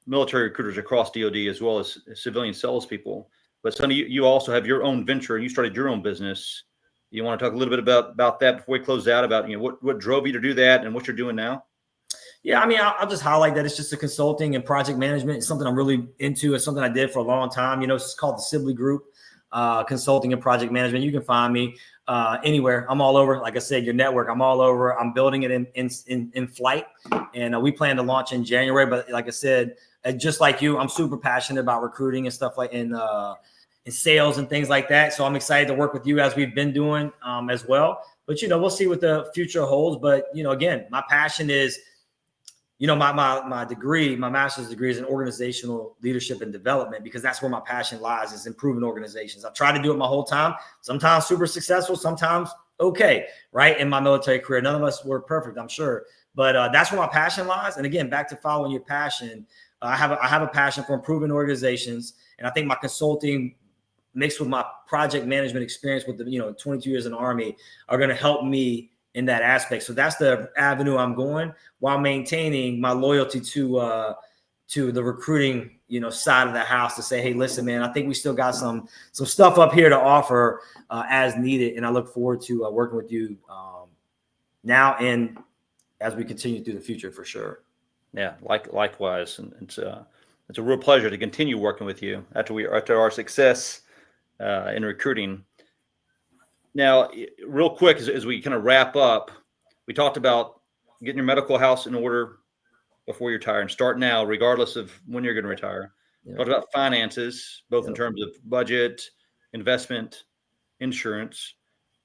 Speaker 1: military recruiters across DoD as well as civilian salespeople. But Sonny, you also have your own venture and you started your own business. You want to talk a little bit about that before we close out, about what drove you to do that and what you're doing now?
Speaker 2: Yeah, I mean, I'll just highlight that it's just a consulting and project management. It's something I'm really into. It's something I did for a long time. It's called the Sibley Group, consulting and project management. You can find me anywhere. I'm all over. Like I said, your network, I'm all over. I'm building it in flight, and we plan to launch in January. But like I said, just like you, I'm super passionate about recruiting and stuff like in sales and things like that. So I'm excited to work with you as we've been doing as well. But, we'll see what the future holds. But, again, my passion is, my degree, my master's degree is in organizational leadership and development, because that's where my passion lies, is improving organizations. I've tried to do it my whole time, sometimes super successful, sometimes okay, right? In my military career, none of us were perfect, I'm sure. But that's where my passion lies. And again, back to following your passion, I have a passion for improving organizations. And I think my consulting mixed with my project management experience with the 22 years in the Army are going to help me in that aspect. So that's the avenue I'm going, while maintaining my loyalty to the recruiting side of the house, to say, hey, listen, man, I think we still got some stuff up here to offer as needed. And I look forward to working with you now and as we continue through the future, for sure.
Speaker 1: Yeah, likewise, and it's a real pleasure to continue working with you after our success in recruiting. Now, real quick, as we kind of wrap up, we talked about getting your medical house in order before you retire, and start now, regardless of when you're going to retire.
Speaker 2: Yeah.
Speaker 1: Talked about finances, both in
Speaker 2: Yep.
Speaker 1: terms of budget, investment, insurance.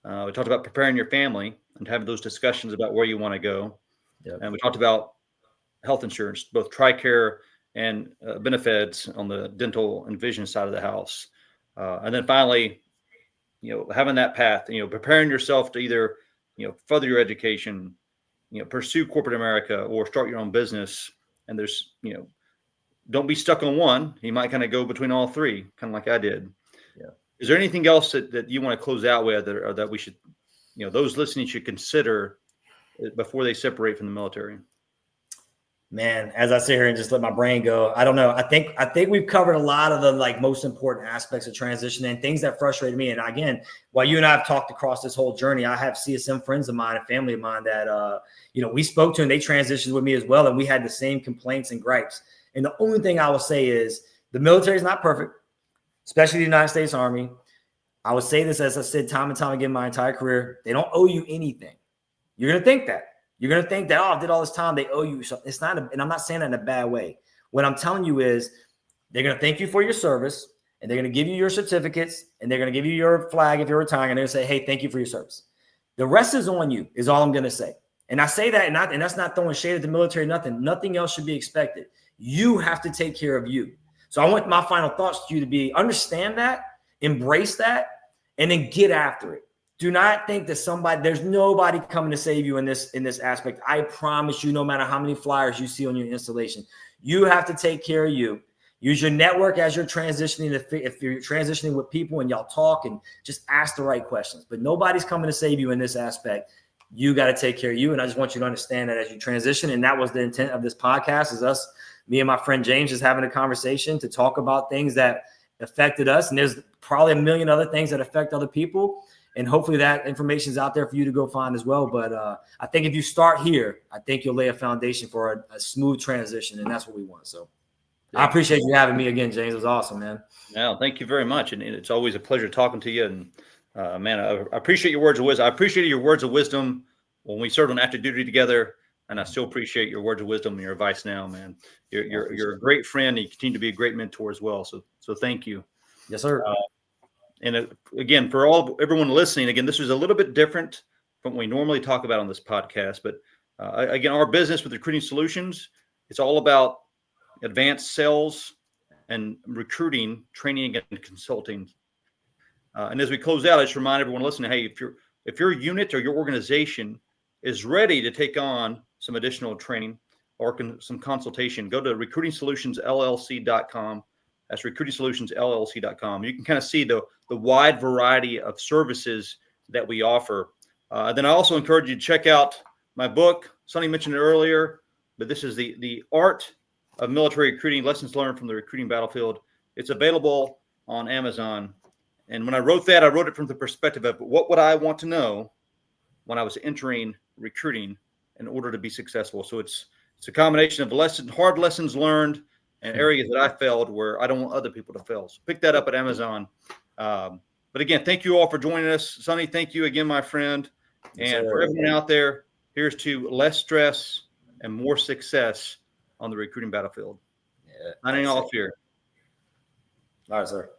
Speaker 1: We talked about preparing your family and having those discussions about where you want to go.
Speaker 2: Yep.
Speaker 1: And we talked about health insurance, both TRICARE and benefits on the dental and vision side of the house. And then finally, having that path, preparing yourself to either, further your education, pursue corporate America or start your own business. And there's, don't be stuck on one. You might kind of go between all three, kind of like I did.
Speaker 2: Yeah.
Speaker 1: Is there anything else that you want to close out with, or that we should, those listening should consider before they separate from the military?
Speaker 2: Man, as I sit here and just let my brain go, I don't know. I think we've covered a lot of the most important aspects of transition and things that frustrated me. And again, while you and I have talked across this whole journey, I have CSM friends of mine and family of mine that we spoke to, and they transitioned with me as well, and we had the same complaints and gripes. And the only thing I will say is the military is not perfect, especially the United States Army. I would say this, as I said time and time again, my entire career, they don't owe you anything. You're gonna think that. You're going to think that, I did all this time, they owe you something. It's not, and I'm not saying that in a bad way. What I'm telling you is they're going to thank you for your service, and they're going to give you your certificates, and they're going to give you your flag if you're retiring, and they're going to say, hey, thank you for your service. The rest is on you, is all I'm going to say. And I say that, and that's not throwing shade at the military, nothing else should be expected. You have to take care of you. So I want my final thoughts to you to be, understand that, embrace that, and then get after it. Do not think that there's nobody coming to save you in this aspect. I promise you, no matter how many flyers you see on your installation, you have to take care of you. Use your network as you're transitioning. If you're transitioning with people and y'all talk, and just ask the right questions. But nobody's coming to save you in this aspect. You got to take care of you. And I just want you to understand that as you transition. And that was the intent of this podcast, is me and my friend James, just having a conversation to talk about things that affected us. And there's probably a million other things that affect other people. And hopefully that information is out there for you to go find as well. But I think if you start here, I think you'll lay a foundation for a smooth transition. And that's what we want. So yeah. I appreciate you having me again, James. It was awesome, man.
Speaker 1: No, thank you very much. And it's always a pleasure talking to you. And man, I appreciate your words of wisdom. I appreciated your words of wisdom when we served on active duty together. And I still appreciate your words of wisdom and your advice now, man. You're a great friend, and you continue to be a great mentor as well. So thank you.
Speaker 2: Yes, sir.
Speaker 1: And again, for everyone listening, again, this is a little bit different from what we normally talk about on this podcast. But again, our business with Recruiting Solutions, it's all about advanced sales and recruiting, training, and consulting. And as we close out, I just remind everyone listening, hey, if your unit or your organization is ready to take on some additional training or some consultation, go to recruitingsolutionsllc.com. That's recruitingsolutionsllc.com. You can kind of see the wide variety of services that we offer. Then I also encourage you to check out my book. Sonny mentioned it earlier, but this is the Art of Military Recruiting, Lessons Learned from the Recruiting Battlefield. It's available on Amazon. And when I wrote that, I wrote it from the perspective of what would I want to know when I was entering recruiting in order to be successful. So it's a combination of hard lessons learned, and areas that I failed where I don't want other people to fail. So pick that up at Amazon. But again, thank you all for joining us. Sonny, thank you again, my friend. And for everyone out there, here's to less stress and more success on the recruiting battlefield. Signing off here.
Speaker 2: All right, sir.